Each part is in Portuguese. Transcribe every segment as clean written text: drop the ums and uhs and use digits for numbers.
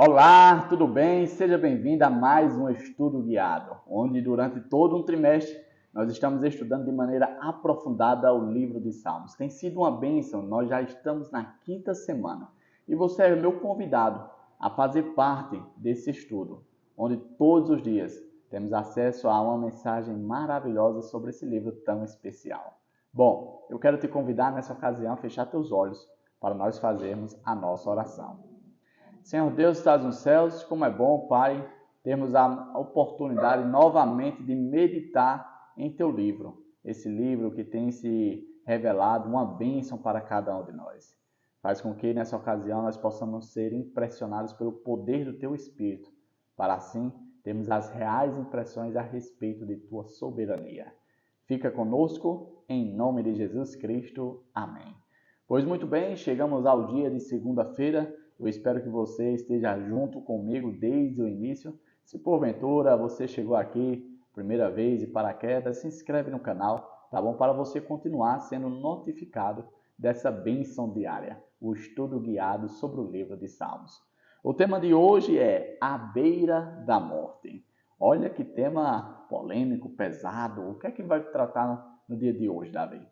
Olá, tudo bem? Seja bem-vindo a mais um estudo guiado, onde durante todo um trimestre nós estamos estudando de maneira aprofundada o livro de Salmos. Tem sido uma bênção, nós já estamos na quinta semana e você é meu convidado a fazer parte desse estudo, onde todos os dias temos acesso a uma mensagem maravilhosa sobre esse livro tão especial. Bom, eu quero te convidar nessa ocasião a fechar teus olhos para nós fazermos a nossa oração. Senhor Deus, estás nos céus, como é bom, Pai, termos a oportunidade novamente de meditar em Teu livro. Esse livro que tem se revelado uma bênção para cada um de nós. Faz com que nessa ocasião nós possamos ser impressionados pelo poder do Teu Espírito, para assim termos as reais impressões a respeito de Tua soberania. Fica conosco, em nome de Jesus Cristo. Amém. Pois muito bem, chegamos ao dia de segunda-feira. Eu espero que você esteja junto comigo desde o início. Se porventura você chegou aqui primeira vez de paraquedas, se inscreve no canal, tá bom? Para você continuar sendo notificado dessa bênção diária, o estudo guiado sobre o livro de Salmos. O tema de hoje é A Beira da Morte. Olha que tema polêmico, pesado. O que é que vai tratar no dia de hoje, Davi?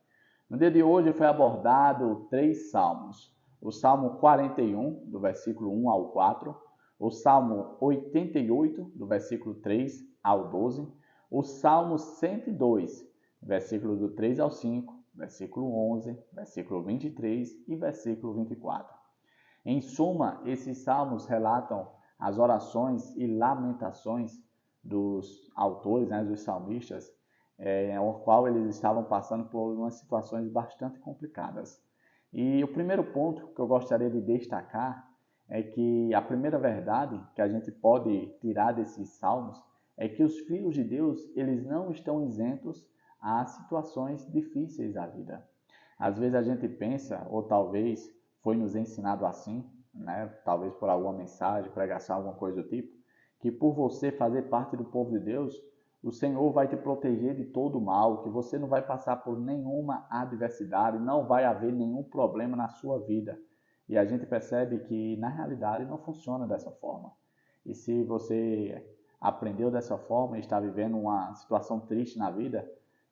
No dia de hoje foi abordado 3 salmos. O Salmo 41, do versículo 1 ao 4, o Salmo 88, do versículo 3 ao 12, o Salmo 102, versículo do 3 ao 5, versículo 11, versículo 23 e versículo 24. Em suma, esses salmos relatam as orações e lamentações dos autores, dos salmistas, ao qual eles estavam passando por umas situações bastante complicadas. E o primeiro ponto que eu gostaria de destacar é que a primeira verdade que a gente pode tirar desses salmos é que os filhos de Deus, eles não estão isentos a situações difíceis da vida. Às vezes a gente pensa, ou talvez foi nos ensinado assim, talvez por alguma mensagem, pregação, alguma coisa do tipo, que por você fazer parte do povo de Deus, o Senhor vai te proteger de todo mal, que você não vai passar por nenhuma adversidade, não vai haver nenhum problema na sua vida. E a gente percebe que, na realidade, não funciona dessa forma. E se você aprendeu dessa forma e está vivendo uma situação triste na vida,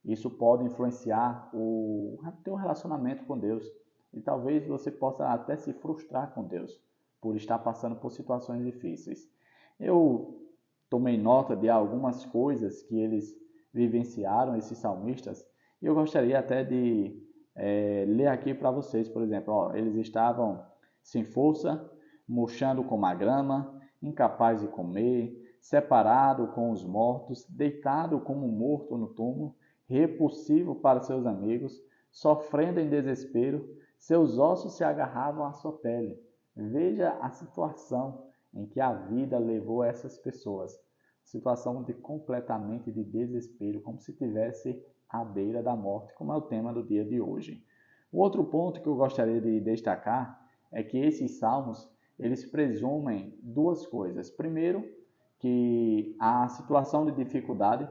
isso pode influenciar o teu relacionamento com Deus. E talvez você possa até se frustrar com Deus por estar passando por situações difíceis. Eu tomei nota de algumas coisas que eles vivenciaram, esses salmistas, e eu gostaria até de ler aqui para vocês, por exemplo, eles estavam sem força, murchando como a grama, incapaz de comer, separado com os mortos, deitado como morto no túmulo, repulsivo para seus amigos, sofrendo em desespero, seus ossos se agarravam à sua pele. Veja a situação em que a vida levou essas pessoas. Situação completamente de desespero, como se estivesse à beira da morte, como é o tema do dia de hoje. O outro ponto que eu gostaria de destacar é que esses salmos, eles presumem duas coisas. Primeiro, que a situação de dificuldade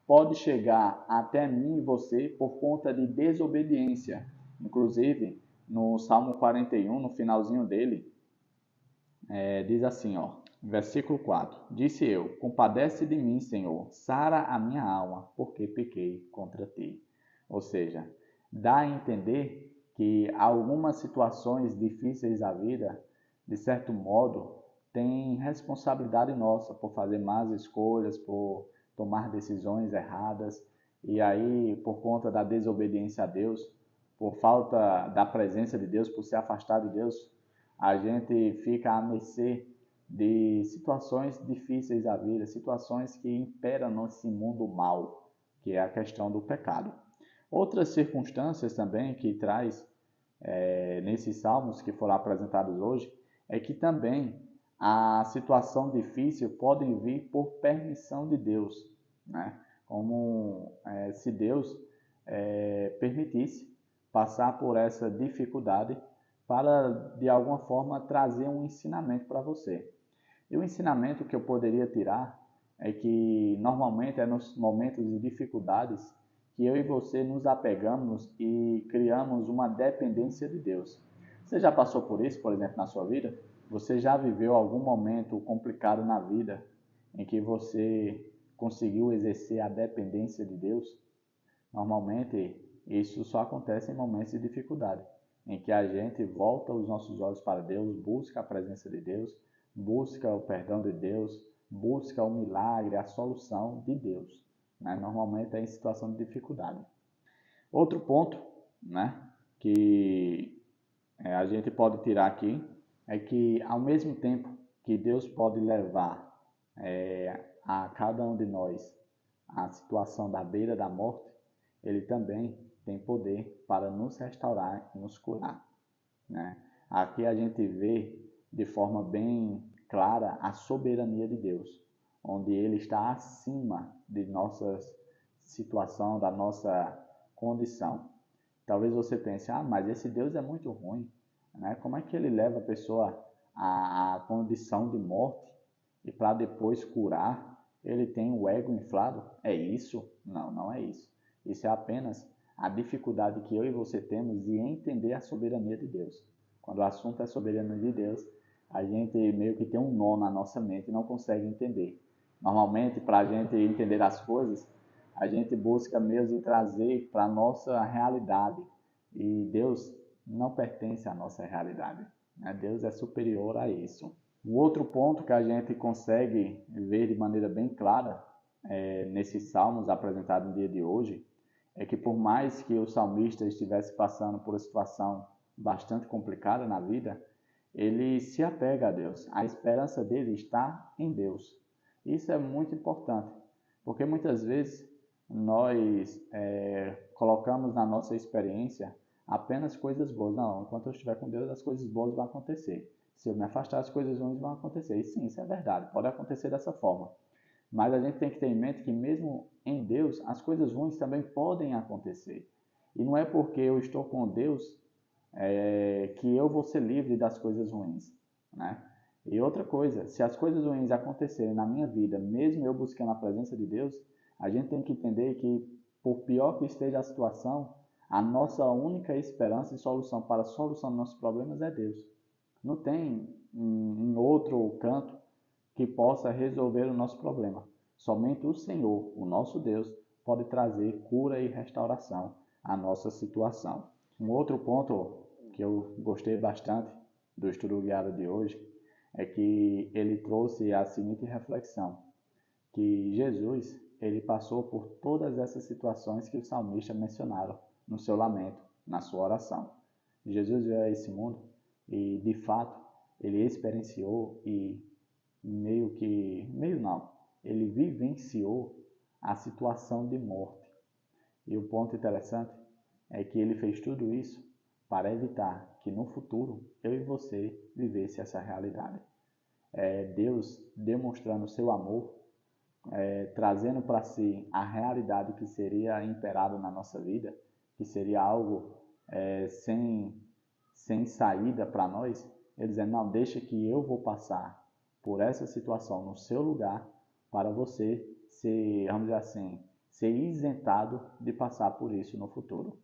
pode chegar até mim e você por conta de desobediência. Inclusive, no Salmo 41, no finalzinho dele, diz assim, versículo 4. Disse eu, compadece de mim, Senhor, sara a minha alma, porque pequei contra ti. Ou seja, dá a entender que algumas situações difíceis da vida, de certo modo, têm responsabilidade nossa por fazer más escolhas, por tomar decisões erradas, e aí, por conta da desobediência a Deus, por falta da presença de Deus, por se afastar de Deus, a gente fica à mercê de situações difíceis da vida, situações que imperam nesse mundo mal, que é a questão do pecado. Outras circunstâncias também que traz nesses salmos que foram apresentados hoje, é que também a situação difícil pode vir por permissão de Deus, né? Como se Deus permitisse passar por essa dificuldade para, de alguma forma, trazer um ensinamento para você. E o ensinamento que eu poderia tirar é que, normalmente, é nos momentos de dificuldades que eu e você nos apegamos e criamos uma dependência de Deus. Você já passou por isso, por exemplo, na sua vida? Você já viveu algum momento complicado na vida em que você conseguiu exercer a dependência de Deus? Normalmente, isso só acontece em momentos de dificuldade, em que a gente volta os nossos olhos para Deus, busca a presença de Deus, busca o perdão de Deus, busca o milagre, a solução de Deus, né? Normalmente é em situação de dificuldade. Outro ponto, né, que a gente pode tirar aqui é que, ao mesmo tempo que Deus pode levar a cada um de nós a situação da beira da morte, Ele também tem poder para nos restaurar e nos curar, né? Aqui a gente vê de forma bem clara a soberania de Deus, onde Ele está acima de nossa situação, da nossa condição. Talvez você pense, mas esse Deus é muito ruim, né? Como é que Ele leva a pessoa à condição de morte e para depois curar? Ele tem o ego inflado? É isso? Não, não é isso. Isso é apenas a dificuldade que eu e você temos de entender a soberania de Deus. Quando o assunto é soberania de Deus, a gente meio que tem um nó na nossa mente e não consegue entender. Normalmente, para a gente entender as coisas, a gente busca mesmo trazer para a nossa realidade. E Deus não pertence à nossa realidade, né? Deus é superior a isso. O outro ponto que a gente consegue ver de maneira bem clara nesses salmos apresentados no dia de hoje é que, por mais que o salmista estivesse passando por uma situação bastante complicada na vida, ele se apega a Deus. A esperança dele está em Deus. Isso é muito importante, porque muitas vezes nós colocamos na nossa experiência apenas coisas boas. Não, enquanto eu estiver com Deus, as coisas boas vão acontecer. Se eu me afastar, as coisas ruins vão acontecer. E sim, isso é verdade, pode acontecer dessa forma. Mas a gente tem que ter em mente que mesmo em Deus, as coisas ruins também podem acontecer. E não é porque eu estou com Deus que eu vou ser livre das coisas ruins, né? E outra coisa, se as coisas ruins acontecerem na minha vida, mesmo eu buscando a presença de Deus, a gente tem que entender que, por pior que esteja a situação, a nossa única esperança e solução para a solução dos nossos problemas é Deus. Não tem em outro canto que possa resolver o nosso problema. Somente o Senhor, o nosso Deus, pode trazer cura e restauração à nossa situação. Um outro ponto que eu gostei bastante do estudo guiado de hoje é que ele trouxe a seguinte reflexão, que Jesus, ele passou por todas essas situações que o salmista mencionaram no seu lamento, na sua oração. Jesus veio a esse mundo e, de fato, ele experienciou e ele vivenciou a situação de morte. E o ponto interessante é que ele fez tudo isso para evitar que no futuro eu e você vivesse essa realidade. Deus demonstrando seu amor, trazendo para si a realidade que seria imperado na nossa vida, que seria algo sem saída para nós, ele dizendo, não, deixa que eu vou passar por essa situação no seu lugar para você ser, vamos dizer assim, ser isentado de passar por isso no futuro.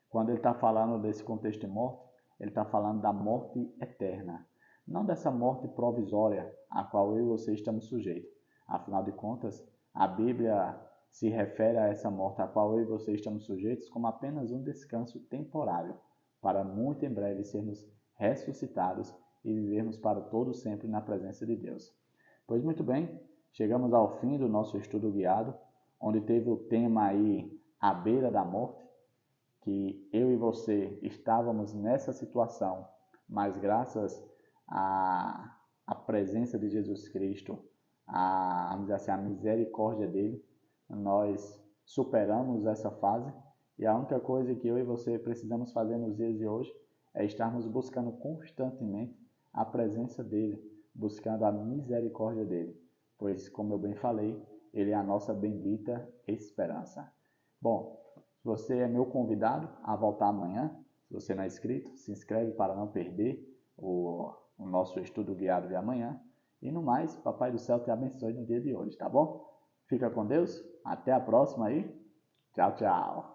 Quando ele está falando desse contexto de morte, ele está falando da morte eterna, não dessa morte provisória a qual eu e você estamos sujeitos. Afinal de contas, a Bíblia se refere a essa morte a qual eu e você estamos sujeitos como apenas um descanso temporário, para muito em breve sermos ressuscitados e vivermos para todo sempre na presença de Deus. Pois muito bem, chegamos ao fim do nosso estudo guiado, onde teve o tema aí, à beira da morte, que eu e você estávamos nessa situação, mas graças à presença de Jesus Cristo, vamos dizer assim, a misericórdia dele, nós superamos essa fase, e a única coisa que eu e você precisamos fazer nos dias de hoje é estarmos buscando constantemente a presença dele, buscando a misericórdia dele, pois, como eu bem falei, ele é a nossa bendita esperança. Bom, você é meu convidado a voltar amanhã. Se você não é inscrito, se inscreve para não perder o nosso estudo guiado de amanhã. E no mais, Papai do Céu te abençoe no dia de hoje, tá bom? Fica com Deus, até a próxima aí. Tchau, tchau.